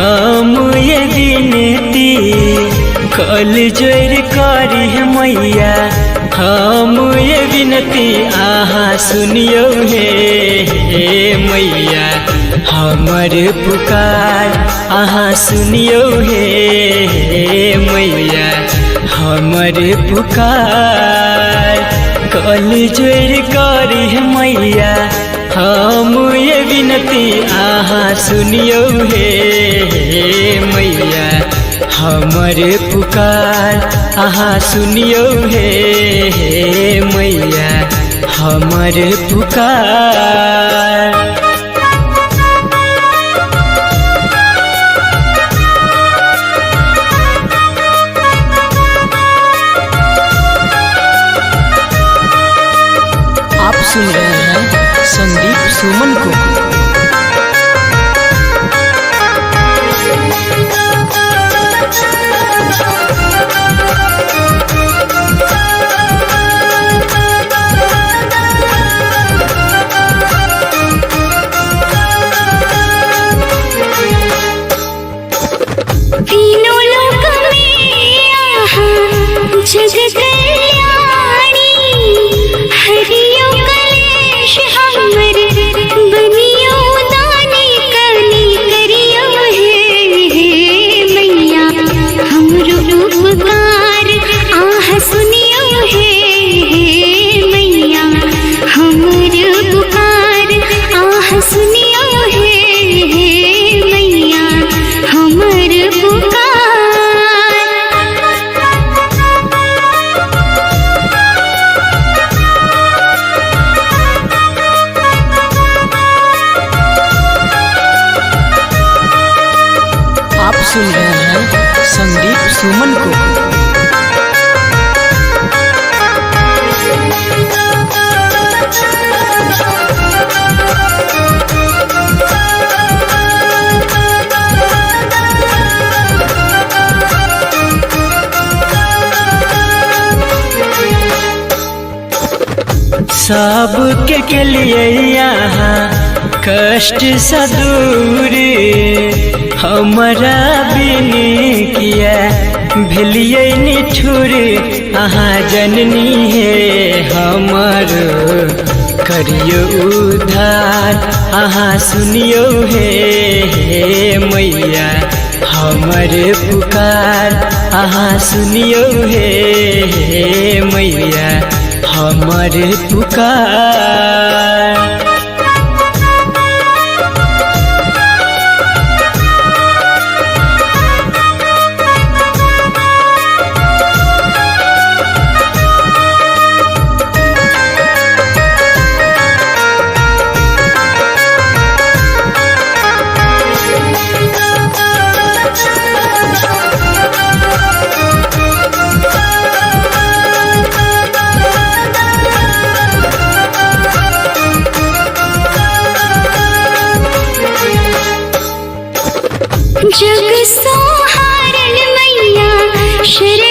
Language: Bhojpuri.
हम ये विनती कल जोर करी मैया, हम ये विनती आहा सुनियो हे मैया, हमर पुकार आहा सुनियो हे मैया, हमर पुकार कल जोर करी मैया, हम ये विनती आहा सुनियो हे मैया, हमर पुकार आहा सुनियो हे मैया, हमर पुकार। आप सुन रहे हैं संदीप सुमन को। तीनों लोक में आहा जग कल्याणी, हरियो कलेश हमर बनियो दानी कली करियो हे मैया, हमरो उपकार आहा सुनियो हे मैया, हमर पुकार आहा सुनियो हे मैया, हमर पुकार। आप सुन रहे हैं संदीप सुमन को। सबके लिए यहाँ कष्ट सदूर, हमारा बिनी किया भेलिए निठुर, आहा जननी है हमर करियो उद्धार, आहा सुनियो हे मैया, हमर पुकार आहा सुनियो हे मैया, हमर पुकार। जग सोहारन मैया शरण